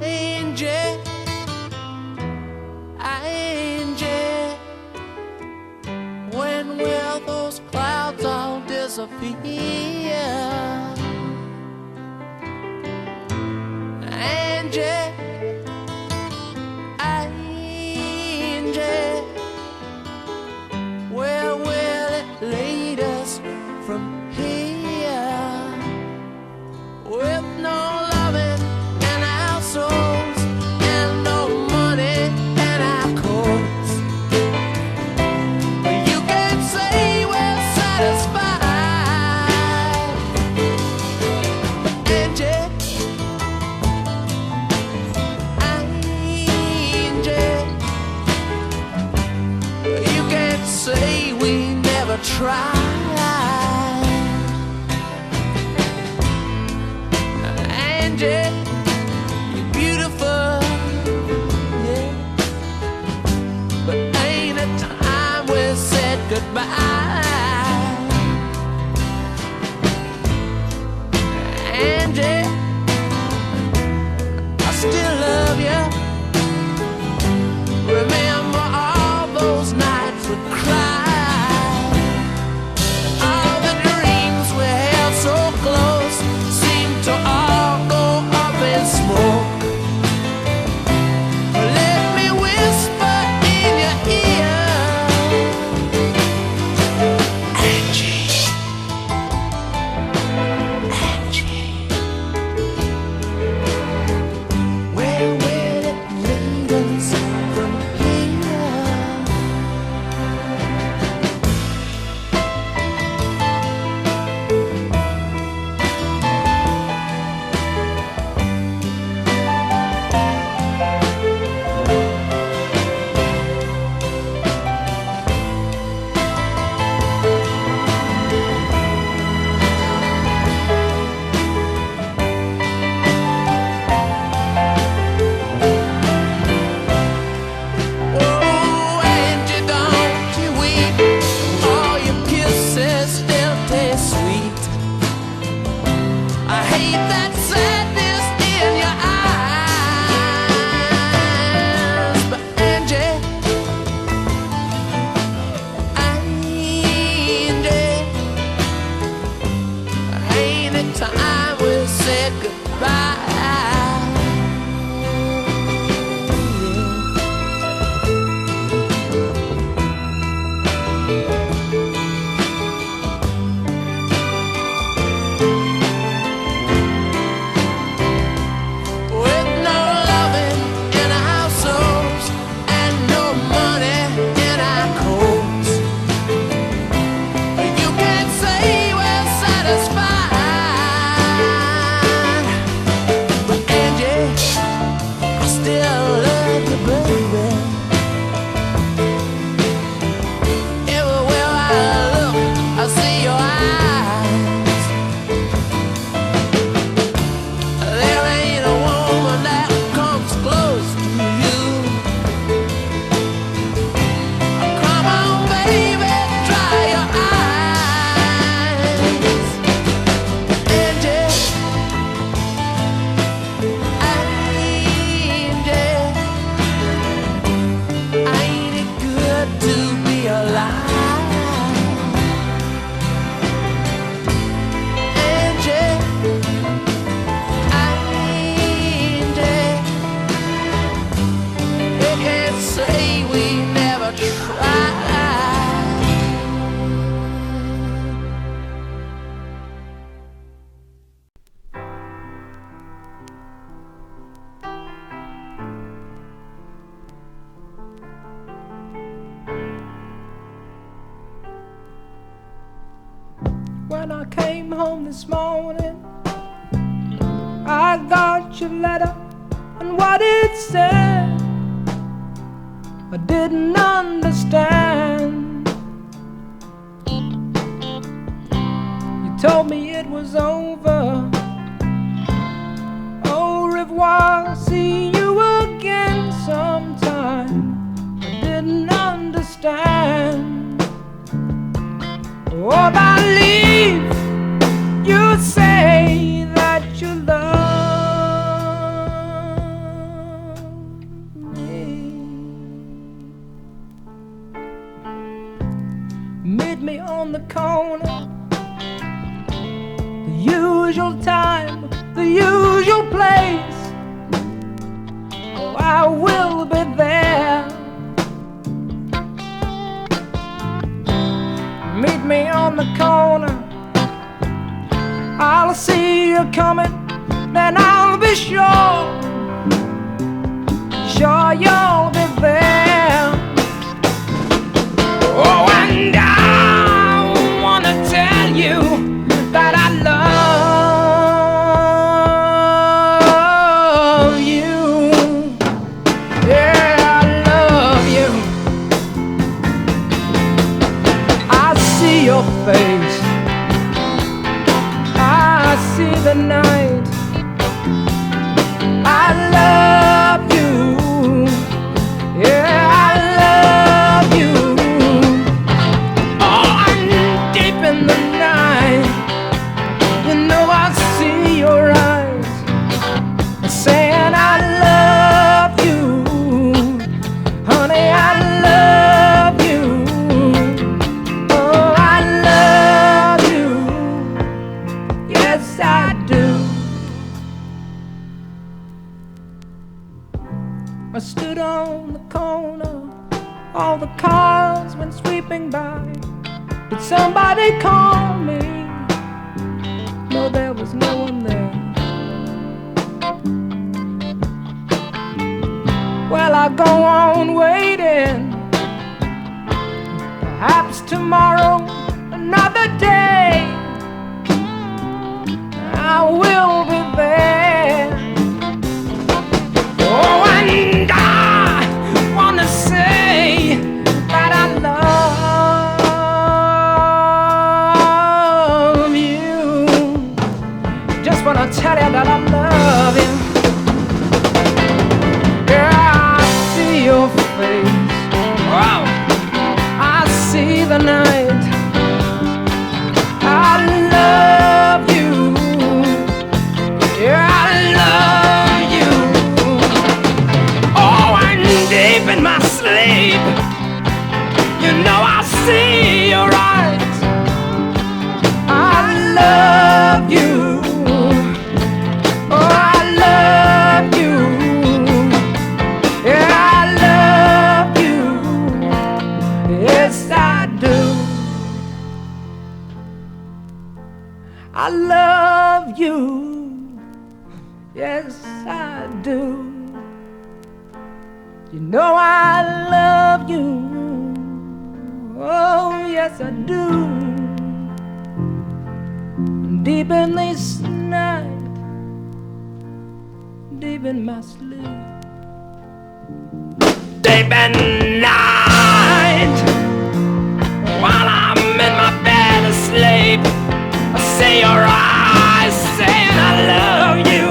Angie, Angie, when will those clouds all disappear? Angie, Angie, where will it lead us from here? With no loving in our souls and no money in our coats, you can't say we're satisfied. Angie, Angie, you can't say we never tried. Angie, you're beautiful, yeah, but ain't it time we said goodbye? Angie, I still love you. Remember all those nights we cried, all the dreams we held so close seemed to all go up in smoke. Let me whisper in your ear, Angie, Angie, where will it lead us from here? Oh, Angie, don't you weep. All your kisses still taste sweet. I hate that sadness in your eyes. But Angie, Angie, ain't it time we said goodbye? With no loving in our souls and no money in our coats, you can't say we're satisfied. But Angie, I still love you, baby. Everywhere I look, I see your eyes. There ain't a woman that comes close to you. Come on, baby, dry your eyes. Angie, Angie, ain't it good to be alive? Angie, Angie, you can't say we never tried. When I came home this morning, I got your letter and what it said I didn't understand. You told me it was over. Au revoir, see you again sometime. I didn't understand. Oh, I leave, you say that you love usual time, the usual place. Oh, I will be there. Meet me on the corner. I'll see you coming, then I'll be sure you'll be there. Oh, and I wanna tell you that I love you. Yeah, I love you. I see your face, I see the night. I love you. Yeah, I love you. Oh, I'm deep in the night. You know I see your eyes saying I love you. Honey, I love you. Oh, I love you. Yes, I do. I stood on the corner, all the cars went sweeping by. Did somebody call me? No, there was no one there. Well, I go on waiting. Perhaps tomorrow, another day, I will be there. Oh, and I wanna say that I love you. Just wanna tell you that I love you. Yeah, I see your face. Wow. I see the night. I love you. Yeah, I love you. Oh, I'm deep in my sleep. You know I see your eyes. I love you. Oh, I love you. Yeah, I love you. Yes, I do. I love you. Yes, I do. You know I love you. Oh, yes, I do. Deep in this night, deep in my sleep. Deep in the night, while I'm in my bed asleep, I see your eyes saying I love you.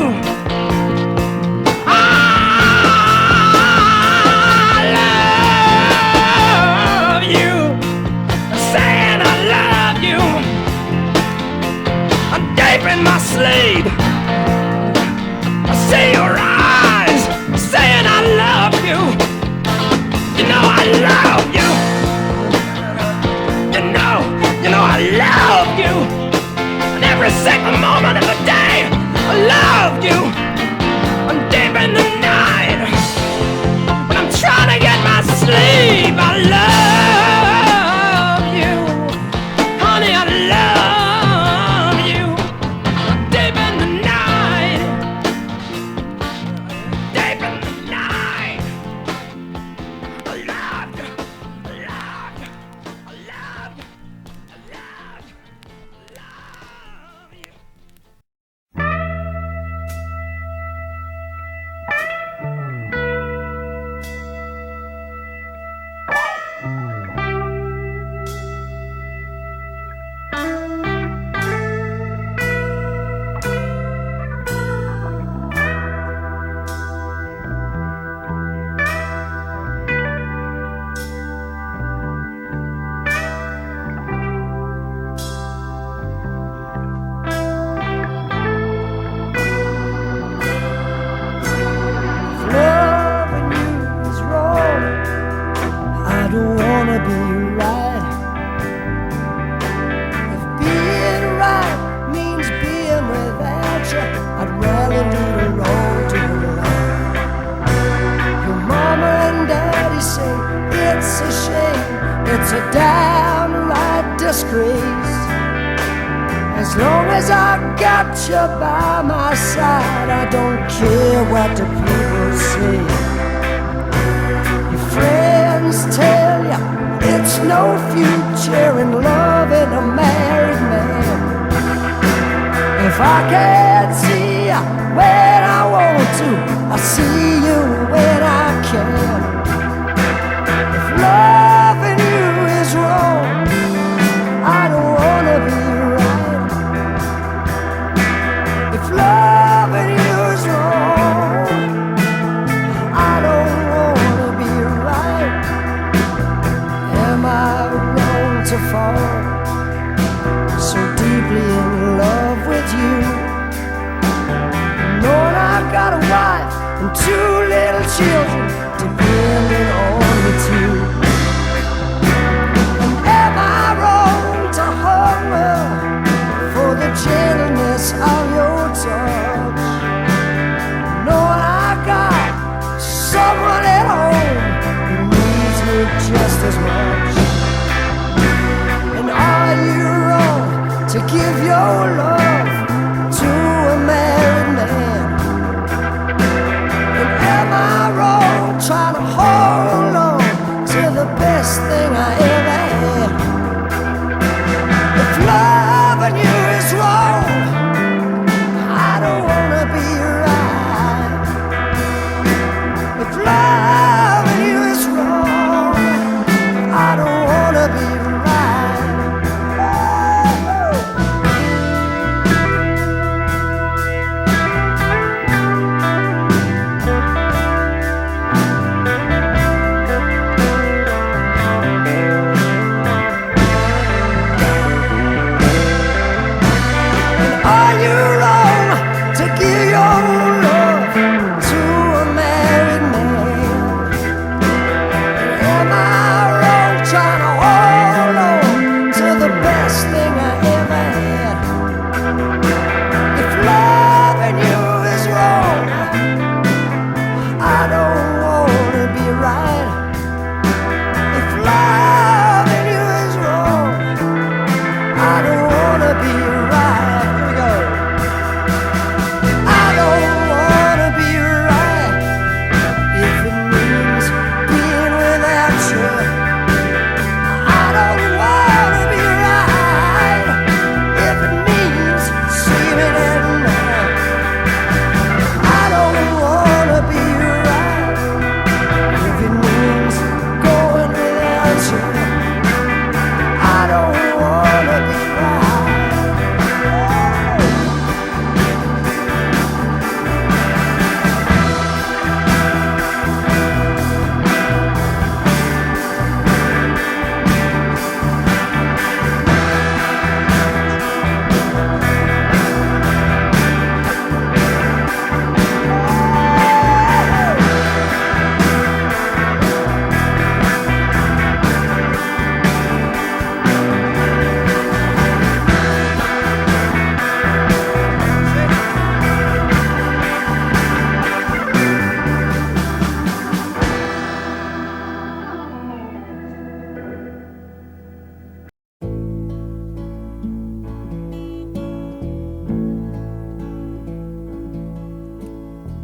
I love you. Saying I love you. I'm deep in my sleep. I see your eyes saying I love you. You know I love you. You know I love you. And every second moment of the day, I love you. I'm deep in the night. When I'm trying to get my sleep, I love you. Honey, I love you. I'm deep in the night. was a downright disgrace. As long as I got you by my side, I don't care what the people say. Your friends tell you it's no future in loving a married man. If I can't see you when I want to, I see you when I can. If loving you is wrong, I don't wanna be right. If loving you is wrong, I don't wanna be right. Am I wrong to fall so deeply in love with you, knowing I've got a wife and 2 little children depending on me too? And am I wrong to hunger for the gentleness of your touch, knowing I've got someone at home who needs me just as much? And are you wrong to give your love to a married man? And am I wrong trying to hold on to the best thing I ever had? If loving you is wrong, I don't wanna be right. If loving you is wrong, I don't wanna be right. Are you wrong to give your love to a married man? Am I wrong trying to hold on to the best thing I ever had? If loving you is wrong, I don't wanna be right. If loving you is wrong, I don't wanna be right. Here we go. I don't wanna be right if it means being without you. I don't wanna be right if it means sleeping at night. I don't wanna be right if it means going without you. I don't wanna be right.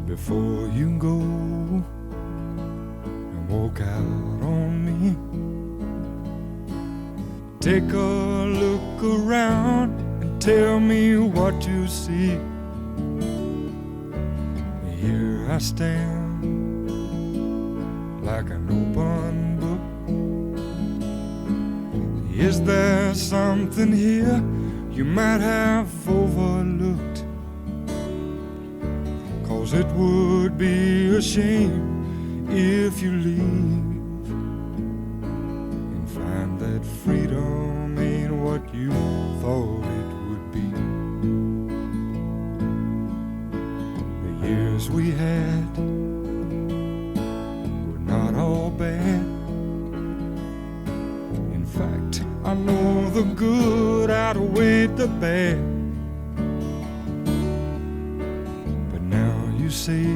Before you go and walk out on me, take a look around and tell me what you see. Here I stand like an open book. Is there something here you might have overlooked? 'Cause it would be a shame if you leave and find that freedom ain't what you thought it would be. The years we had were not all bad. In fact, I know the good outweighed the bad. But now you say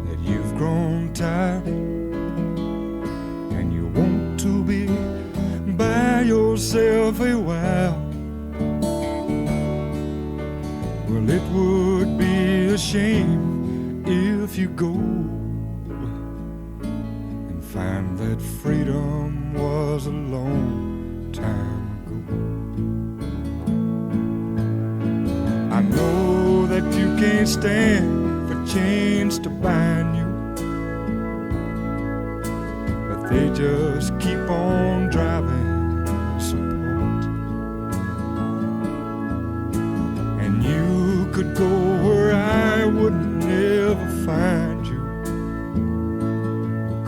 that you've grown tired and you won't yourself a while. Well, it would be a shame if you go and find that freedom was a long time ago. I know that you can't stand for chains to bind you, but they just keep on driving support. And you could go where I would never find you.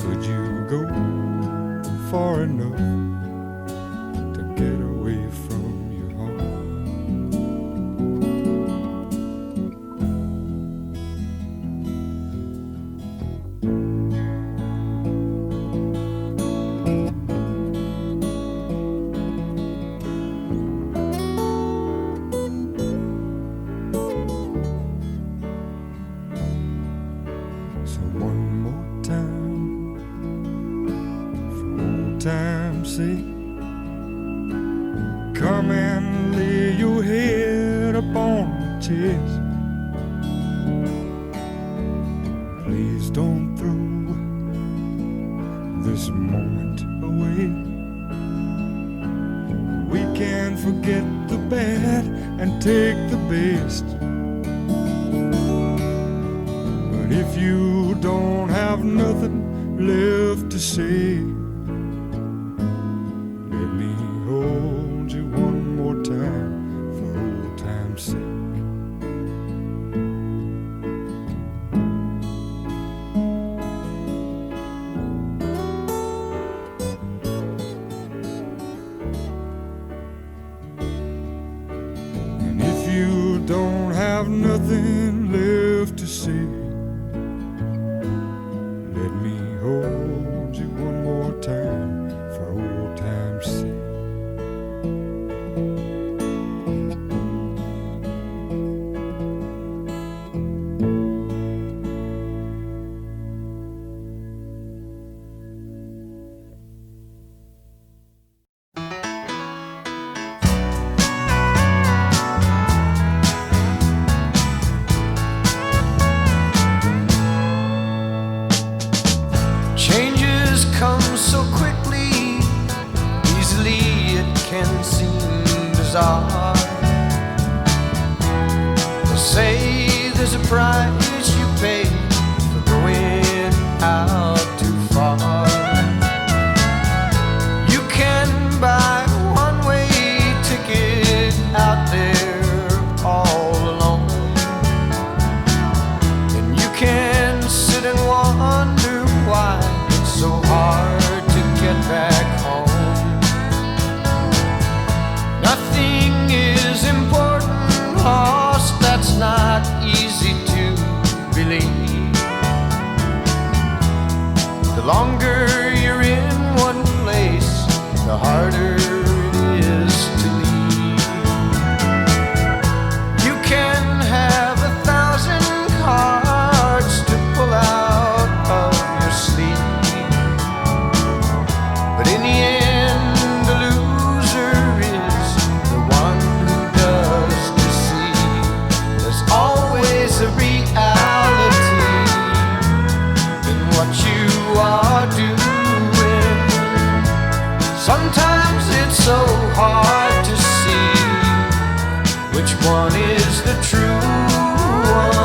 Could you go far enough to get away from your heart? So one more time, for old time's sake, come and lay your head upon my chest. Please don't throw this moment away. We can forget the bad and take the best. But if you don't have nothing left to say, let me hold you one more time for old time's sake. And if you don't have nothing left to say, let me hold you one more time for old time's sake. Changes come so quickly, easily it can seem bizarre. They say there's a price you pay for going out too far. You can buy a one-way ticket out there all alone, and you can sit and wonder why it's so hard to get back home. Nothing is important, lost, that's not easy to believe. The longer you're in one place, the harder it is to leave. You can have 1,000 cards to pull out of your sleeve, but in the end, the loser is the one who does deceive. There's always a reality in what you are doing. Sometimes it's so hard to see which one is the true one.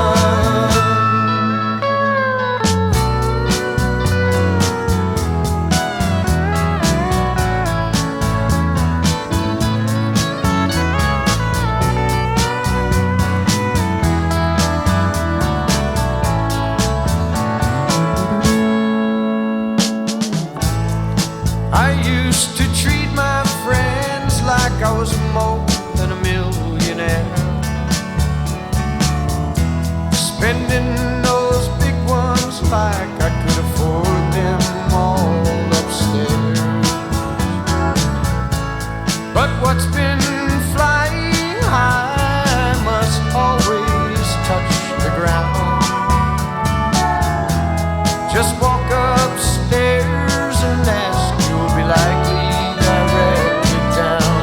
I used to treat my friends like I was more than a millionaire, spending those big ones like I could afford them all upstairs. But what's been flying high must always touch the ground. Just walk upstairs and ask, you'll be likely directed down.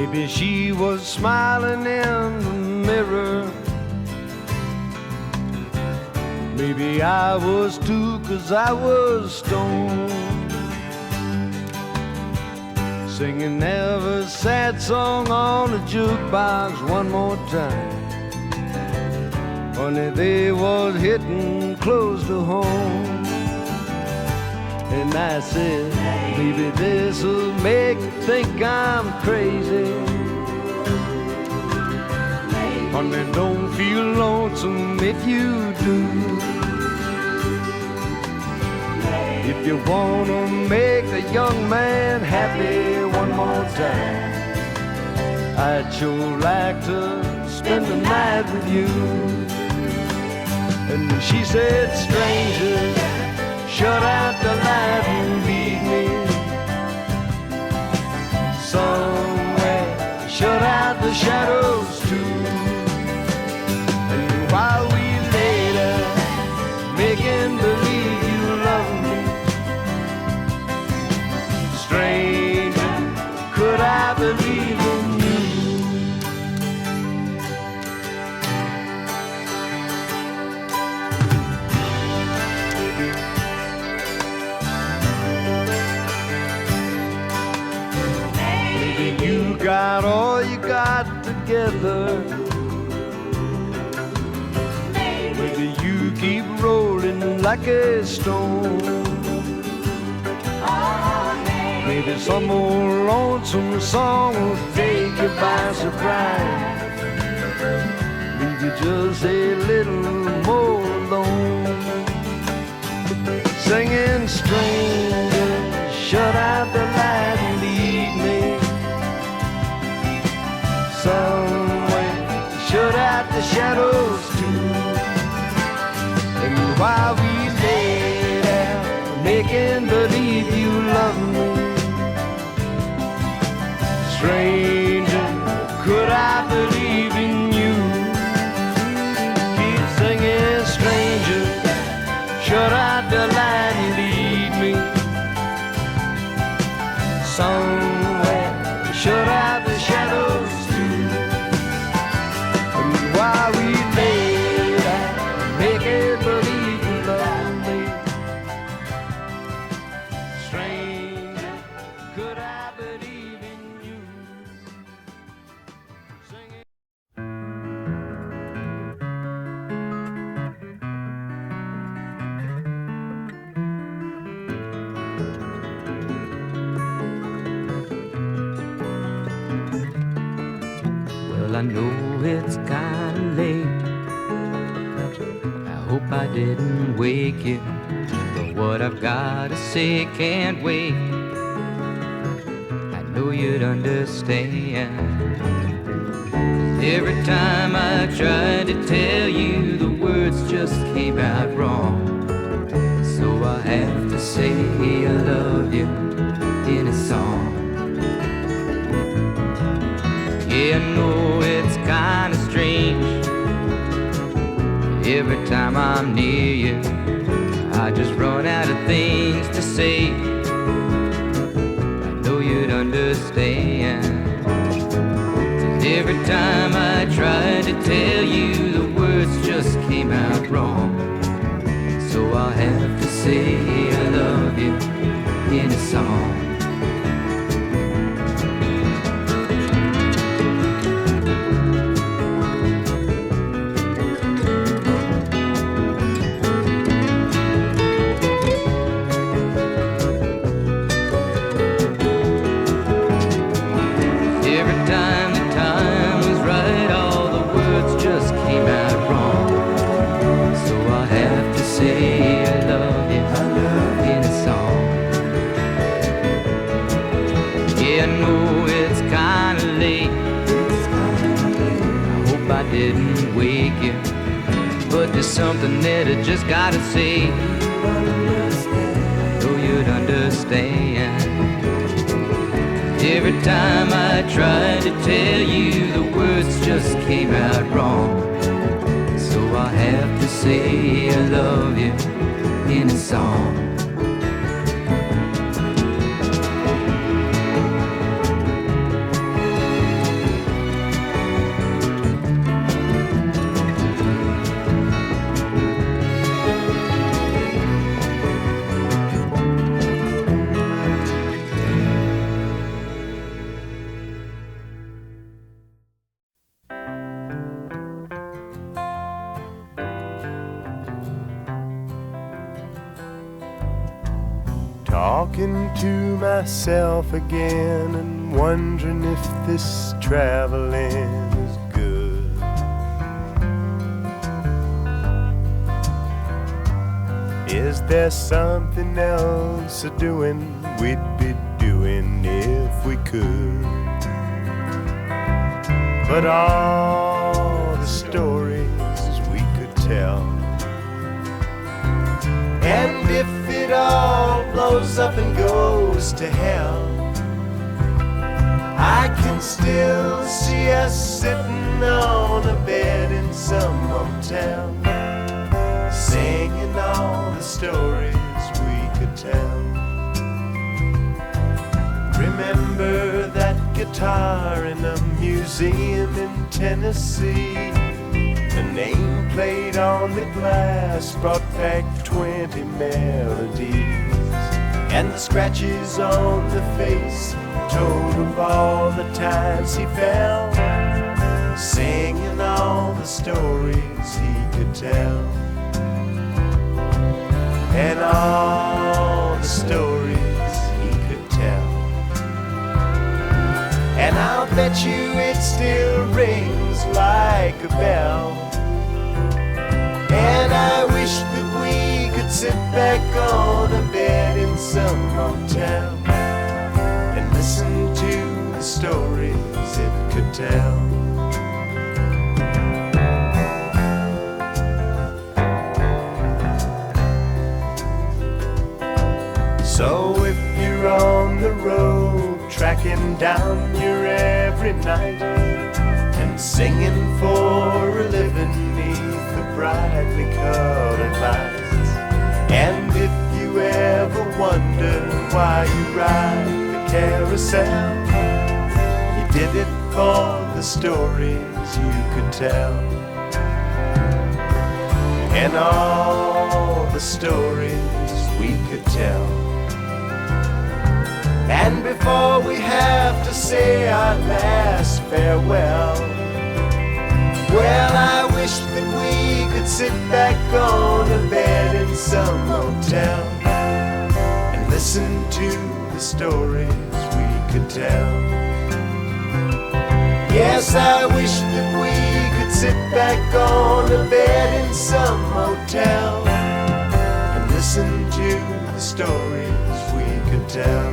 Maybe she was smiling in the mirror. Maybe I was too, 'cause I was stoned. Singing every sad song on the jukebox one more time. Honey, they was hitting close to home. And I said, maybe this'll make you think I'm crazy. Honey, don't feel lonesome if you do. If you wanna make a young man happy one more time, I'd sure like to spend the night with you. And she said, stranger, shut out the light and lead me somewhere. Shut out the shadows too. And while we lay there, making believe you love me, stranger, could I believe in you? Got all you got together. Maybe you keep rolling like a stone. Maybe some old lonesome song will take you by surprise. Leave you just a little more alone. Singing, stranger, shut out the light and lead me somewhere, shut out the shadows too. And while we lay there, making believe you love me, stranger, could I believe in you? Keep singing, stranger, shut out the light and lead me somewhere, shut out the shadows. While we lay there, making believe you love me, stranger, could I believe in you? Singing. Well, I know it's kinda late. I hope I didn't wake you, but what I've gotta say can't wait. I know you'd understand. 'Cause every time I tried to tell you, the words just came out wrong. So I have to say I love you in a song. Yeah, I know it's kinda strange. Every time I'm near you, I just run out of things to say. I know you'd understand. 'Cause every time I tried to tell you, the words just came out wrong. So I'll have to say I love you in a song. Didn't wake you, but there's something that I just gotta say. I know you'd understand. Every time I tried to tell you, the words just came out wrong. So I have to say I love you in a song. talking to myself again and wondering if this traveling is good. Is there something else doing we'd be doing if we could? But all the stories we could tell, and if it all blows up and goes to hell, I can still see us sitting on a bed in some motel, singing all the stories we could tell. Remember that guitar in a museum in Tennessee? The name played on the glass brought back 20 melodies, and the scratches on the face told of all the times he fell, singing all the stories he could tell. And all the stories he could tell. And I'll bet you it still rings like a bell. And I wish that we could sit back on a bed in some motel and listen to the stories it could tell. So if you're on the road, tracking down your every night and singing for a living neath the brightly colored lights, and if you ever wonder why you ride the carousel, you did it for the stories you could tell. And all the stories we could tell. And before we have to say our last farewell, well, I wish that we could sit back on a bed in some motel and listen to the stories we could tell. Yes, I wish that we could sit back on a bed in some motel and listen to the stories we could tell.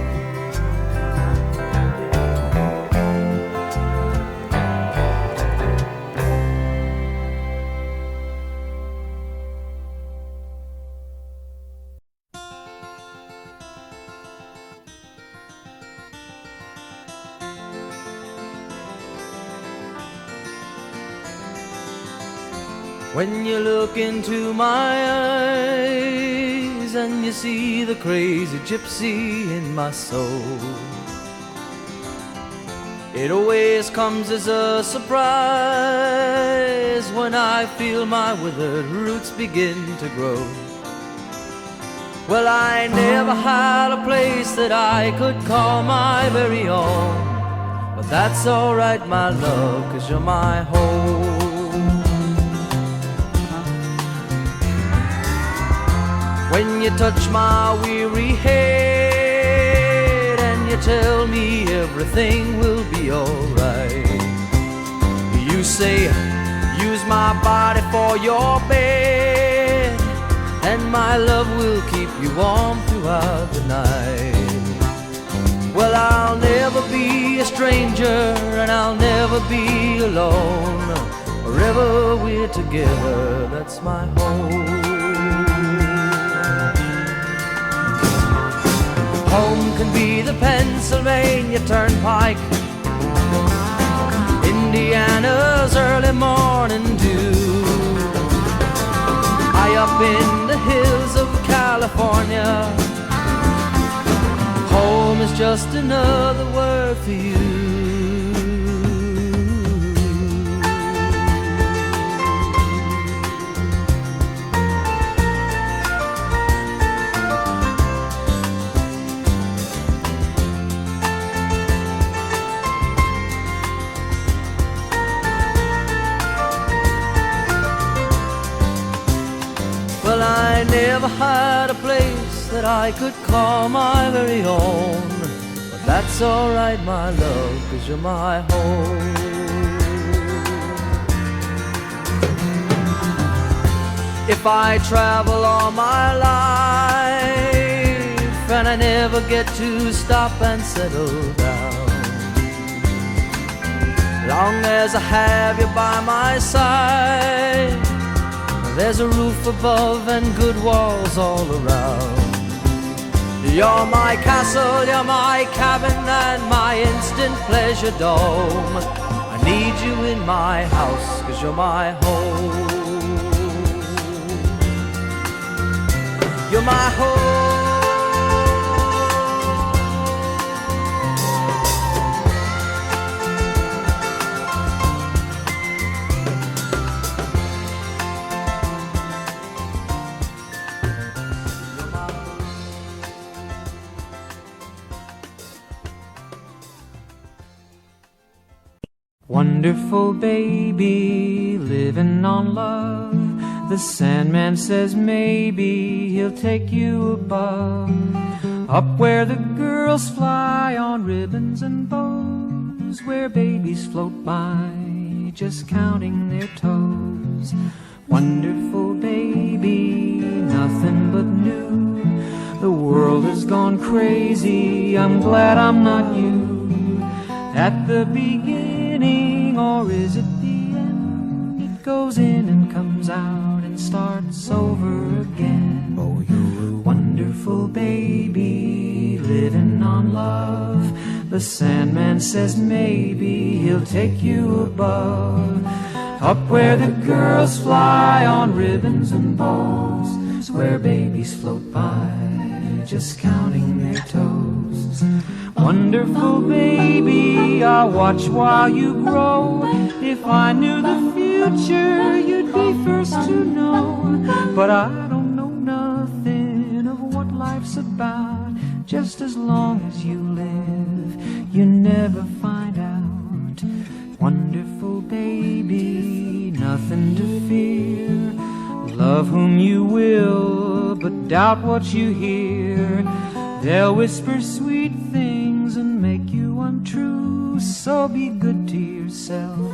When you look into my eyes and you see the crazy gypsy in my soul, it always comes as a surprise when I feel my withered roots begin to grow. Well, I never had a place that I could call my very own, but that's alright, my love, 'cause you're my home. When you touch my weary head and you tell me everything will be alright, you say, use my body for your bed, and my love will keep you warm throughout the night. Well, I'll never be a stranger and I'll never be alone. Wherever we're together, that's my home. Home can be the Pennsylvania Turnpike, Indiana's early morning dew, high up in the hills of California. Home is just another word for you. Well, I never had a place that I could call my very own. But that's alright, my love, 'cause you're my home. If I travel all my life and I never get to stop and settle down, long as I have you by my side, there's a roof above and good walls all around. You're my castle, you're my cabin and my instant pleasure dome. I need you in my house 'cause you're my home. You're my home. Wonderful baby, living on love. The Sandman says maybe he'll take you above, up where the girls fly on ribbons and bows, where babies float by, just counting their toes. Wonderful baby, nothing but new. The world has gone crazy, I'm glad I'm not you. At the beginning, or is it the end? It goes in and comes out and starts over again. Oh, you're a wonderful baby, living on love. The Sandman says maybe he'll take you above, up where the girls fly on ribbons and bows, where babies float by, just counting their toes. Wonderful baby, I'll watch while you grow. If I knew the future, you'd be first to know. But I don't know nothing of what life's about. Just as long as you live, you never find out. Wonderful baby, nothing to fear. Love whom you will, but doubt what you hear. They'll whisper sweet things and make you untrue. So be good to yourself,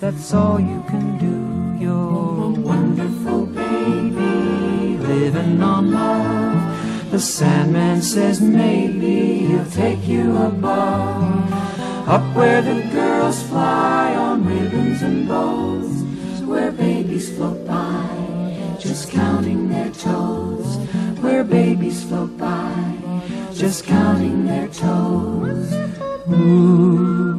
that's all you can do. You're a wonderful baby, living on love. The Sandman says maybe he'll take you above, up where the girls fly on ribbons and bows, where babies float by, just counting their toes. Where babies float by, just counting their toes. Ooh.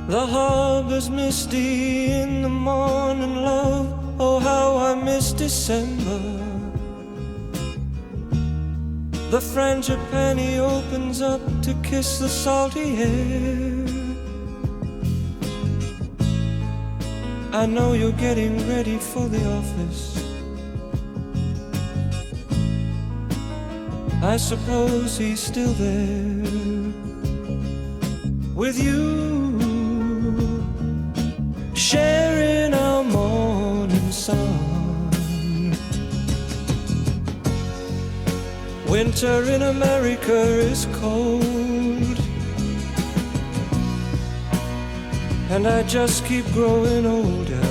The harbor's misty in the morning, love. Oh, how I miss December. The frangipani opens up to kiss the salty air. I know you're getting ready for the office. I suppose he's still there with you, sharing our morning sun. Winter in America is cold, and I just keep growing older.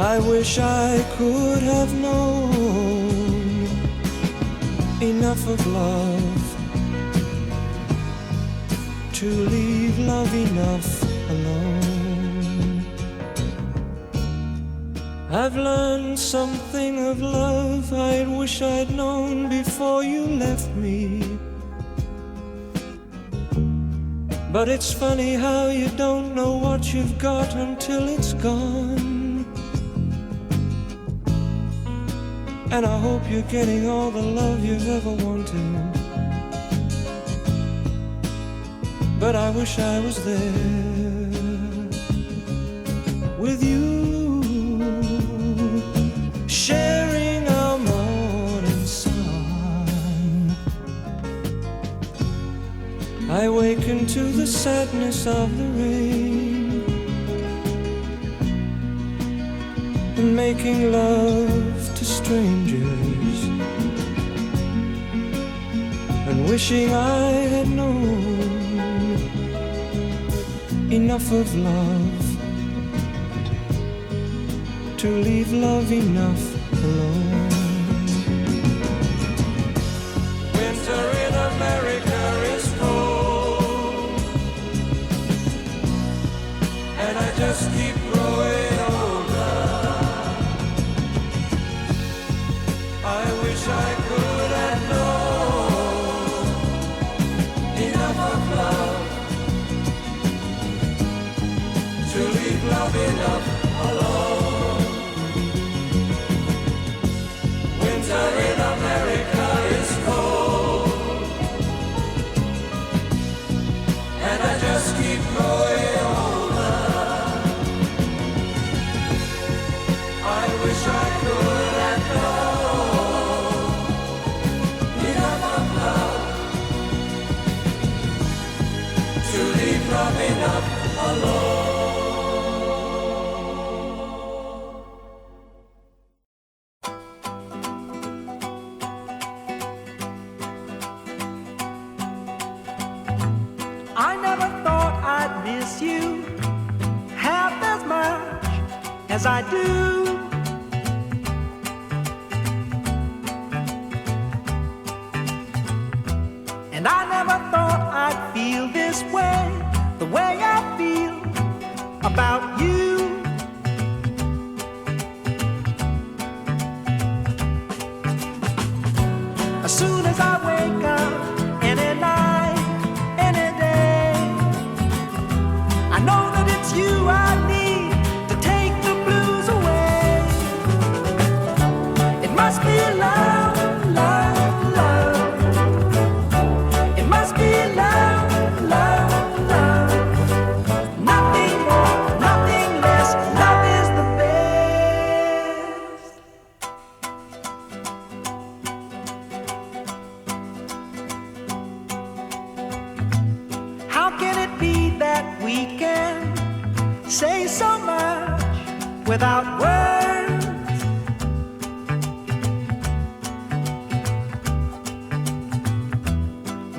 I wish I could have known enough of love to leave love enough alone. I've learned something of love I wish I'd known before you left me. But it's funny how you don't know what you've got until it's gone. And I hope you're getting all the love you've ever wanted. But I wish I was there with you, sharing our morning sun. I waken to the sadness of the rain and making love to strangers and wishing I had known enough of love to leave love enough alone. Winter in America is cold, and I just keep growing older. I wish I could have known enough of love to leave love enough alone. Winter in America is cold, and I just keep growing older. I wish I could have known enough of love to leave love enough alone. I never thought I'd miss you half as much as I do. And I never thought I'd feel this way, the way I feel about you. As soon as I wake up, any night, any day, I know that it's you I need to take the blues away. It must be love, love, love. It must be love, love, love. Nothing more, nothing less. Love is the best. How can it be that we can say so much without words?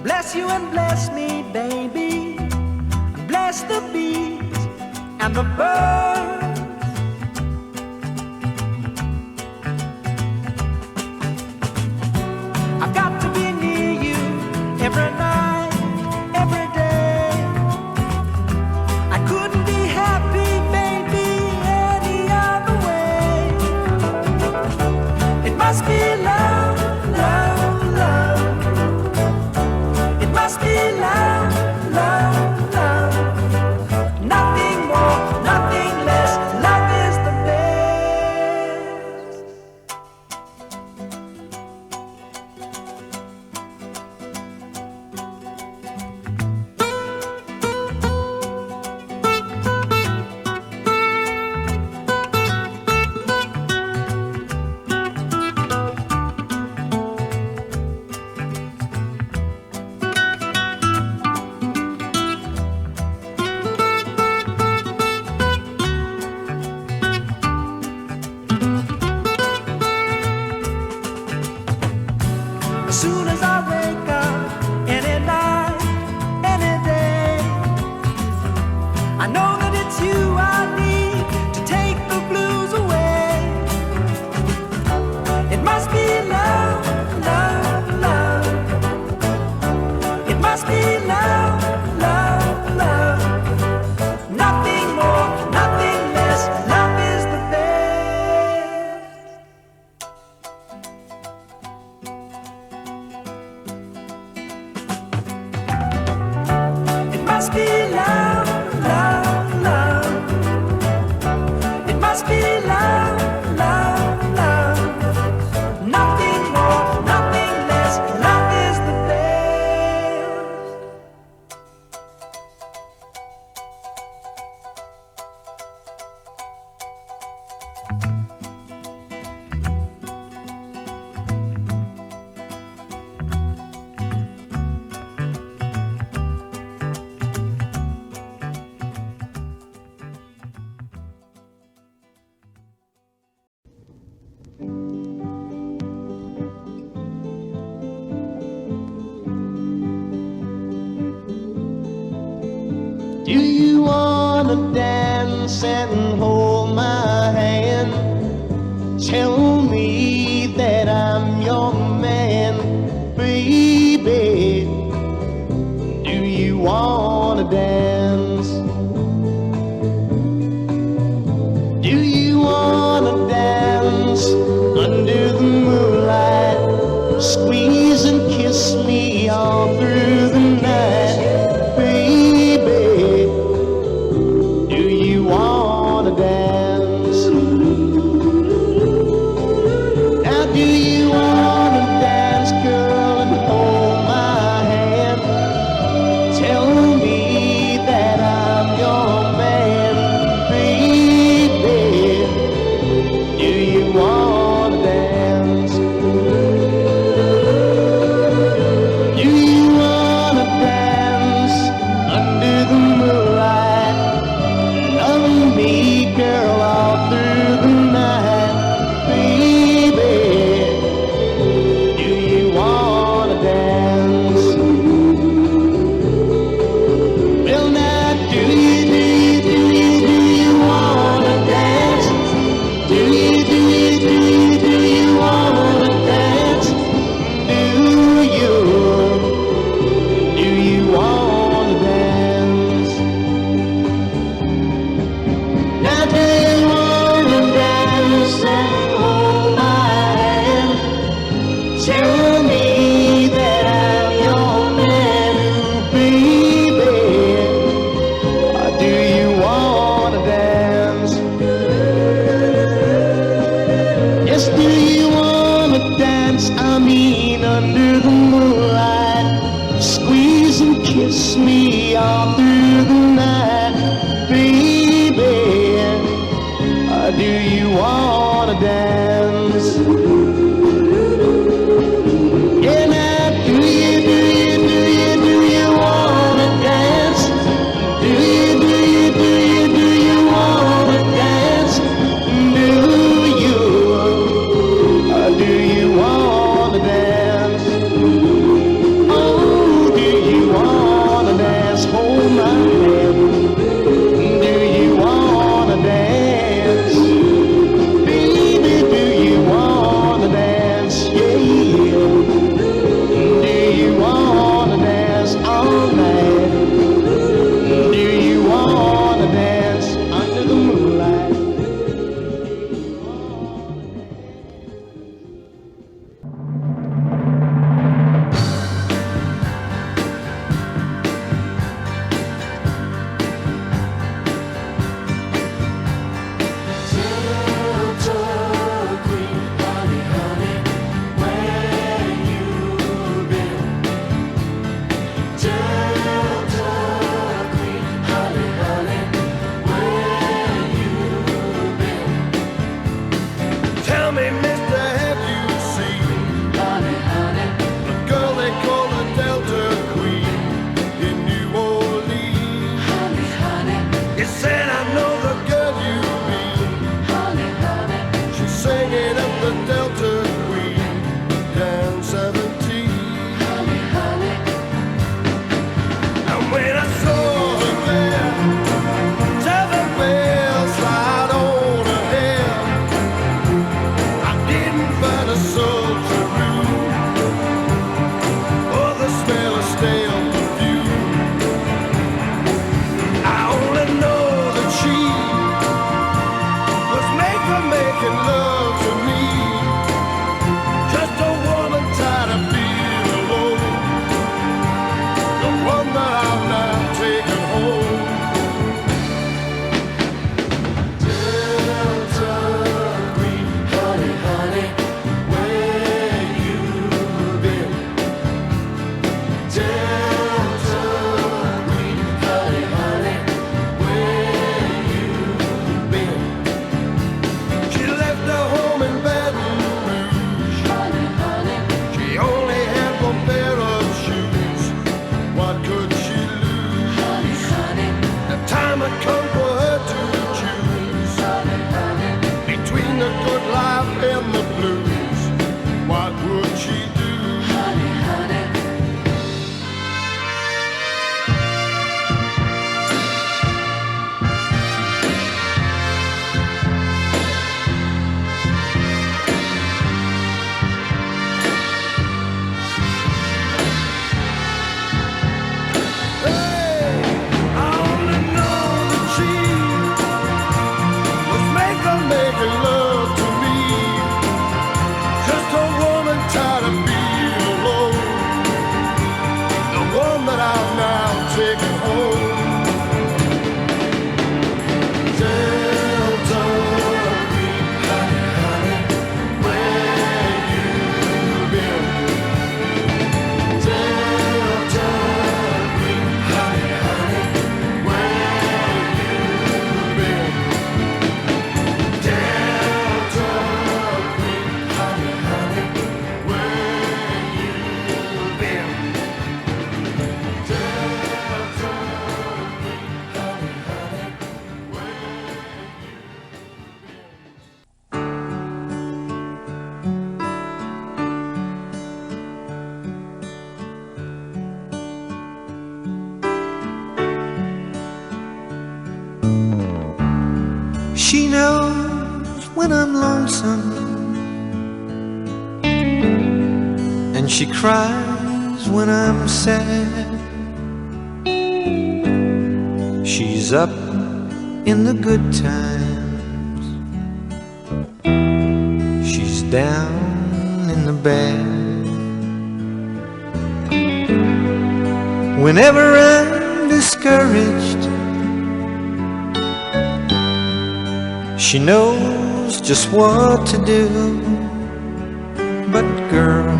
Bless you and bless me, baby. And bless the bees and the birds. I've got to be near you every night, every day. I couldn't be happy, baby, any other way. It must be love, love, love. It must be love, love, love. Nothing more, nothing less. Love is the best. As soon as I wake up, any night, any day, I know that it's you I need to take the blues away. must be love, love, love. Nothing more, nothing less. Love is the best. It must be love, love, love. It must be love, love, love. Nothing more, nothing less. Love is the best. Do you wanna dance and hold my hand? Tell me that I'm your man, baby. Do you wanna dance? Do you wanna dance under the moonlight? Squeeze and kiss me all through the night, baby. Do you wanna dance? Now do you wanna dance, girl, and hold my hand? Tell me knows when I'm lonesome, and she cries when I'm sad. She's up in the good times, she's down in the bad. Whenever I'm discouraged, she knows just what to do. But girl,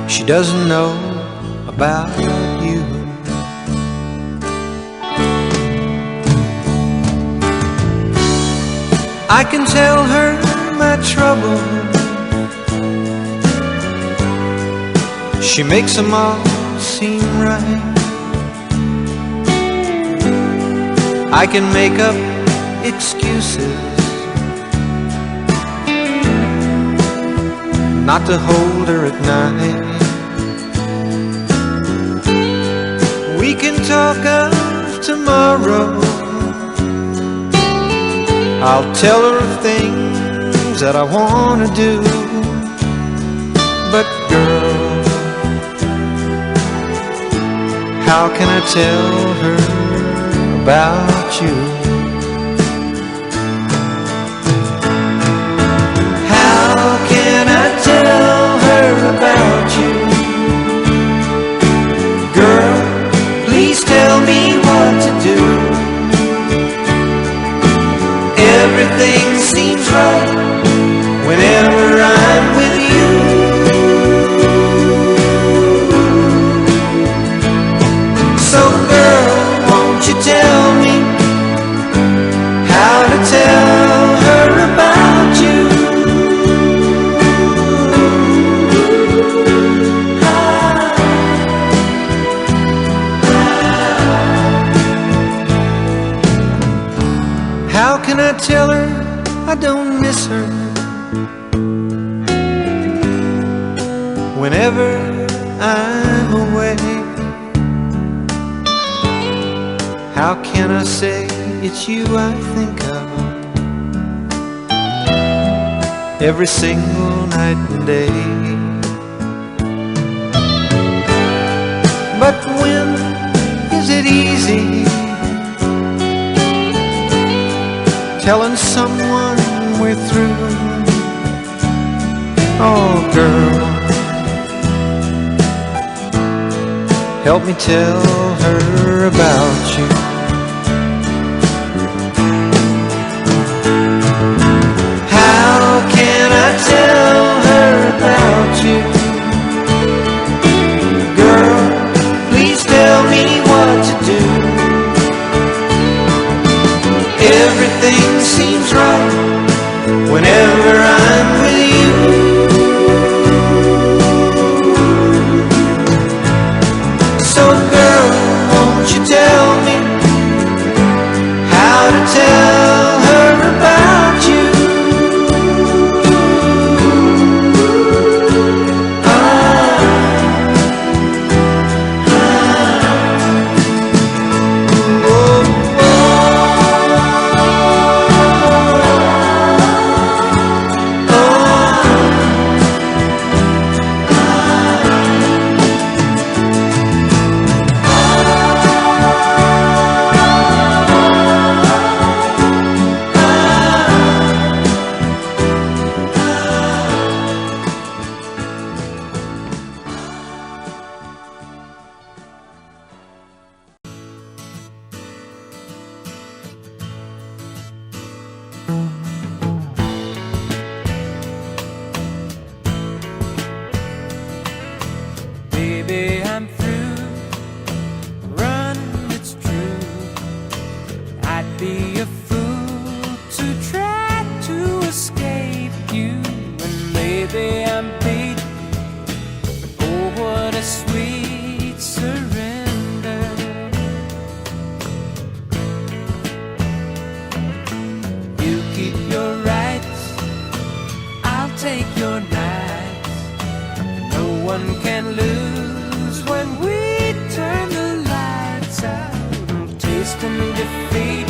she doesn't know about you. I can tell her my trouble, she makes them all seem right. I can make up excuses not to hold her at night. We can talk of tomorrow, I'll tell her things that I want to do. But girl, how can I tell her about you? How can I tell her about you? Girl, please tell me what to do. Everything seems right whenever I'm with you. So girl, won't you tell me how to tell her about you? How can I tell her I don't miss her whenever I'm away? How can I say it's you I think of every single night and day? But when is it easy telling someone we're through? Oh girl, help me tell her about you. How can I tell her about you? Girl, please tell me what to do. Everything seems right whenever I'm with you. So girl, won't you tell me how to tell her about you? Baby, I'm through. Run, it's true. I'd be a fool to try to escape you. And maybe I'm beat. Oh, what a sweet surrender. You keep your rights, I'll take your nights. No one can lose when we turn the lights out. Tasting defeat,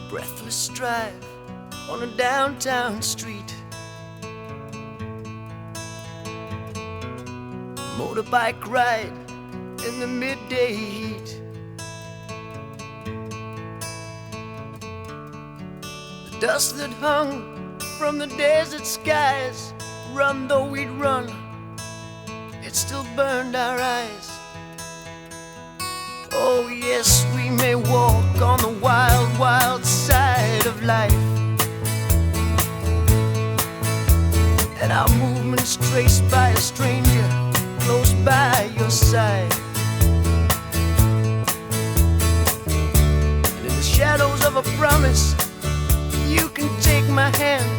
breathless drive on a downtown street. Motorbike ride in the midday heat. The dust that hung from the desert skies, run though we'd run, it still burned our eyes. Oh yes, we may walk on the wild, wild side of life, and our movements traced by a stranger close by your side. And in the shadows of a promise, you can take my hand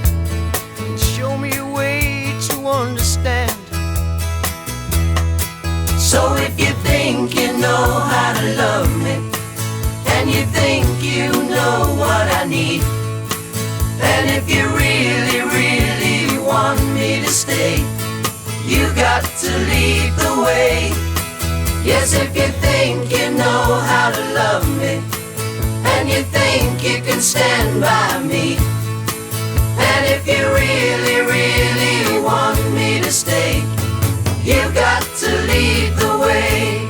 and show me a way to understand. So if you think you know how to love me, and you think you know what I need, and if you really, really want me to stay, you got to lead the way. Yes, if you think you know how to love me, and you think you can stand by me, and if you really, really want me to stay, you got to lead the way.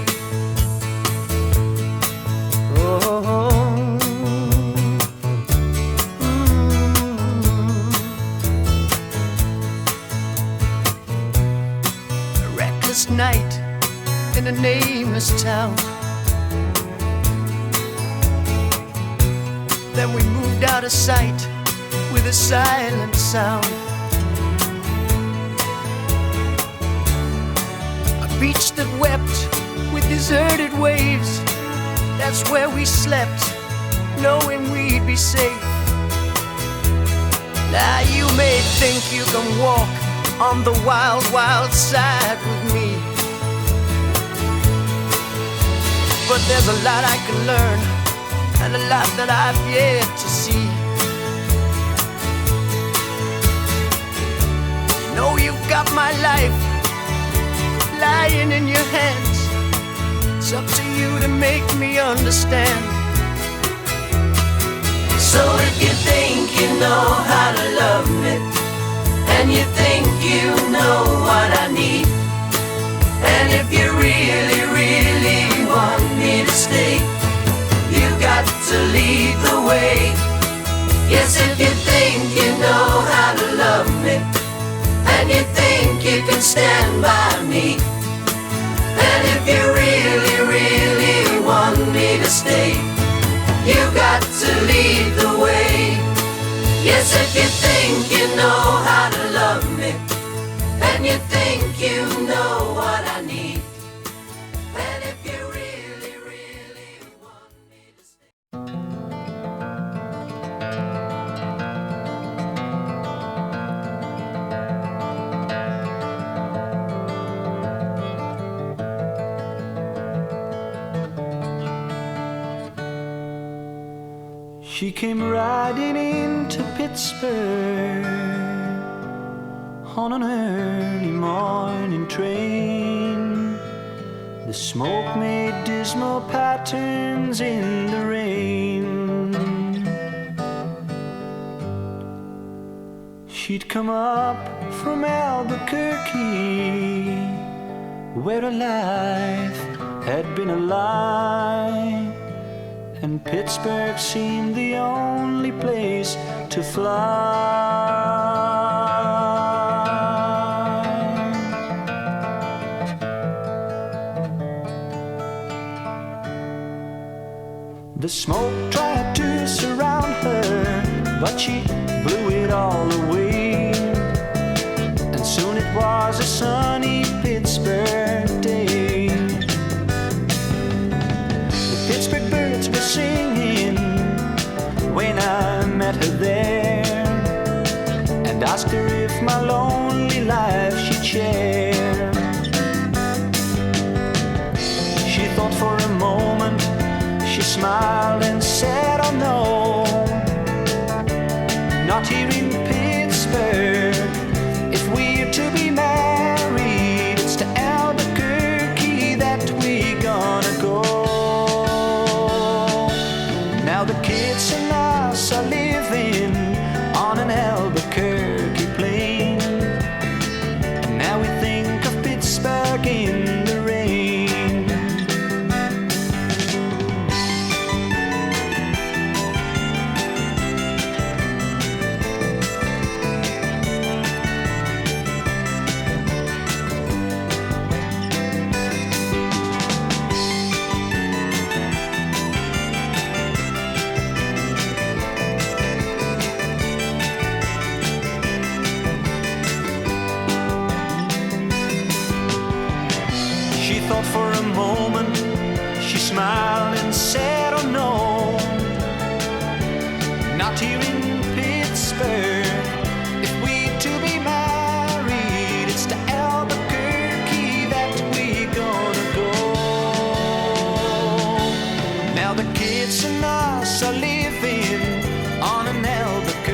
A reckless night in a nameless town. Then we moved out of sight with a silent sound. Beach that wept with deserted waves, that's where we slept, knowing we'd be safe. Now you may think you can walk on the wild, wild side with me, but there's a lot I can learn, and a lot that I've yet to see. You know you've got my life lying in your hands. It's up to you to make me understand. So if you think you know how to love me, and you think you know what I need, and if you really, really want me to stay, you got to lead the way. Yes, if you think you know how to love me, and you think you can stand by me, and if you really, really want me to stay, you got to lead the way. Yes, if you think you know how to love me, and you think you know what I need, and if you really, really want me to stay. She came riding into Pittsburgh on an early morning train. The smoke made dismal patterns in the rain. She'd come up from Albuquerque, where her life had been a lie, and Pittsburgh seemed the only place to fly. The smoke tried to surround her, but she blew it all away, and soon it was a sunny Pittsburgh day. The Pittsburgh birds were singing when I met her there, and asked her if my lonely life she'd share. She thought for a moment, she smiled and said, oh no, not here in Pittsburgh. If we're to be married, it's to Albuquerque that we're gonna go. Now the kids and us right here in Pittsburgh. If we to be married, it's to Albuquerque that we're gonna go. Now the kids and us are living on an Albuquerque